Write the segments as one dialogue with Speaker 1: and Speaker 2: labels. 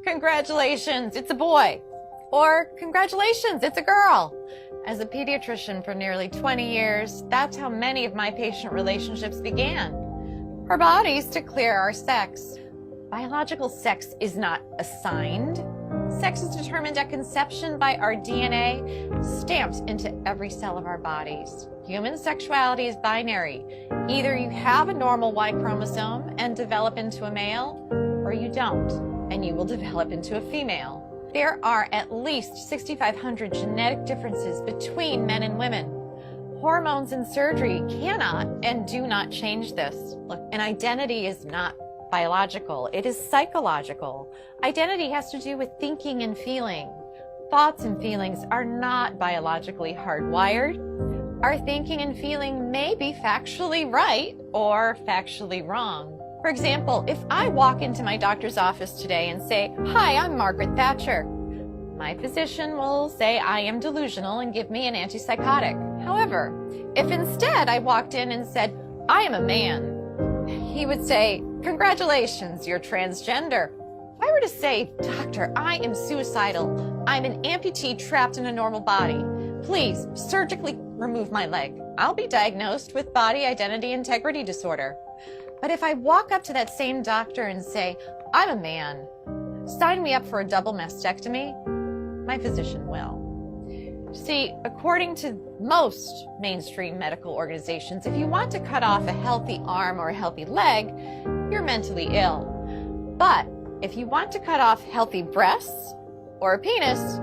Speaker 1: Congratulations, it's a boy. Or congratulations, it's a girl. As a pediatrician for nearly 20 years, that's how many of my patient relationships began. Our bodies declare our sex. Biological sex is not assigned. Sex is determined at conception by our DNA, stamped into every cell of our bodies. Human sexuality is binary. Either you have a normal Y chromosome and develop into a male, or you don't, and you will develop into a female. There are at least 6,500 genetic differences between men and women. Hormones and surgery cannot and do not change this. Look, an identity is not biological, it is psychological. Identity has to do with thinking and feeling. Thoughts and feelings are not biologically hardwired. Our thinking and feeling may be factually right or factually wrong. For example, if I walk into my doctor's office today and say, "Hi, I'm Margaret Thatcher," my physician will say I am delusional and give me an antipsychotic. However, if instead I walked in and said, "I am a man," he would say, "Congratulations, you're transgender." If I were to say, "Doctor, I am suicidal. I'm an amputee trapped in a normal body. Please surgically remove my leg," I'll be diagnosed with body identity integrity disorder. But if I walk up to that same doctor and say, "I'm a man, sign me up for a double mastectomy," my physician will. See, according to most mainstream medical organizations, if you want to cut off a healthy arm or a healthy leg, you're mentally ill. But if you want to cut off healthy breasts or a penis,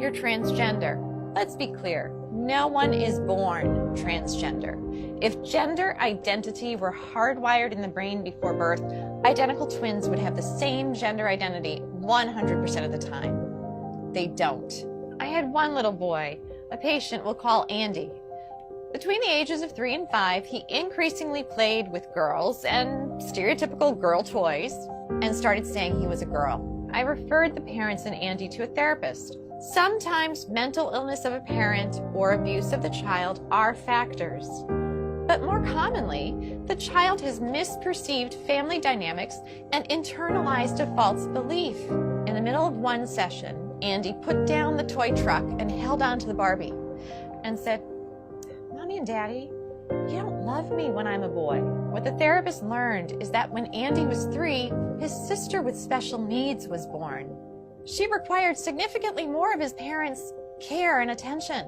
Speaker 1: you're transgender. Let's be clear, no one is born transgender. If gender identity were hardwired in the brain before birth, identical twins would have the same gender identity 100% of the time. They don't. I had one little boy, a patient we'll call Andy. Between the ages of 3 and 5, he increasingly played with girls and stereotypical girl toys and started saying he was a girl. I referred the parents and Andy to a therapist. Sometimes mental illness of a parent or abuse of the child are factors. But more commonly, the child has misperceived family dynamics and internalized a false belief. In the middle of one session, Andy put down the toy truck and held on to the Barbie and said, "Mommy and Daddy, you don't love me when I'm a boy." What the therapist learned is that when Andy was 3, his sister with special needs was born. She required significantly more of his parents' care and attention.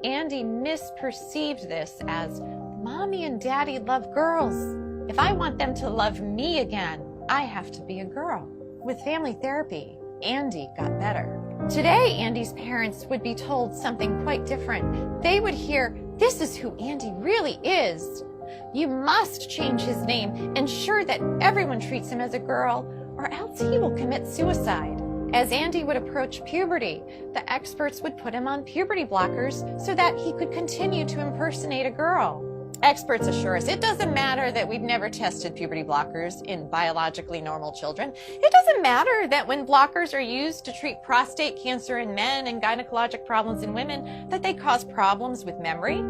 Speaker 1: Andy misperceived this as, "Mommy and Daddy love girls. If I want them to love me again, I have to be a girl." With family therapy, Andy got better. Today, Andy's parents would be told something quite different. They would hear, "This is who Andy really is. You must change his name, ensure that everyone treats him as a girl, or else he will commit suicide." As Andy would approach puberty, the experts would put him on puberty blockers so that he could continue to impersonate a girl. Experts assure us it doesn't matter that we've never tested puberty blockers in biologically normal children. It doesn't matter that when blockers are used to treat prostate cancer in men and gynecologic problems in women, that they cause problems with memory.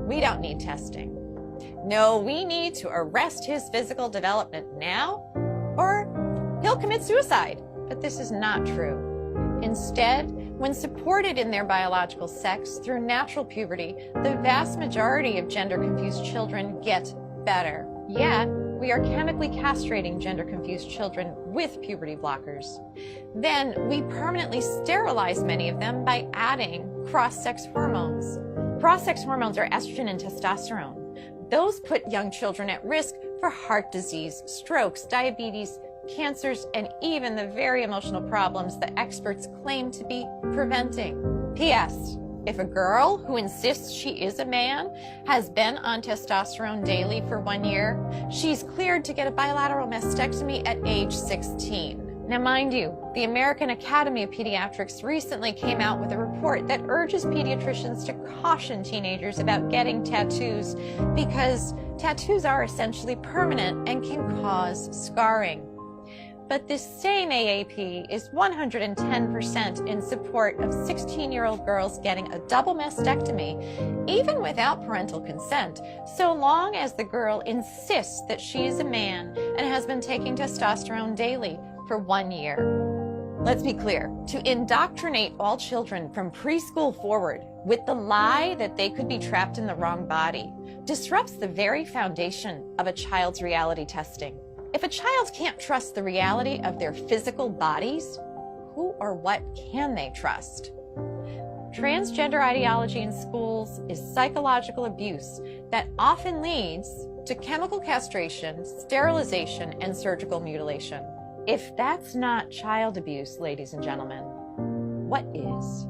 Speaker 1: We don't need testing. No, we need to arrest his physical development now, or he'll commit suicide. But this is not true. Instead, when supported in their biological sex through natural puberty, the vast majority of gender-confused children get better. Yet, we are chemically castrating gender-confused children with puberty blockers. Then, we permanently sterilize many of them by adding cross-sex hormones. Cross-sex hormones are estrogen and testosterone. Those put young children at risk for heart disease, strokes, diabetes, cancers, and even the very emotional problems that experts claim to be preventing. P.S. If a girl who insists she is a man has been on testosterone daily for 1 year, she's cleared to get a bilateral mastectomy at age 16. Now, mind you, the American Academy of Pediatrics recently came out with a report that urges pediatricians to caution teenagers about getting tattoos because tattoos are essentially permanent and can cause scarring. But this same AAP is 110% in support of 16-year-old girls getting a double mastectomy, even without parental consent, so long as the girl insists that she is a man and has been taking testosterone daily, for 1 year. Let's be clear, to indoctrinate all children from preschool forward with the lie that they could be trapped in the wrong body disrupts the very foundation of a child's reality testing. If a child can't trust the reality of their physical bodies, who or what can they trust? Transgender ideology in schools is psychological abuse that often leads to chemical castration, sterilization, and surgical mutilation. If that's not child abuse, ladies and gentlemen, what is?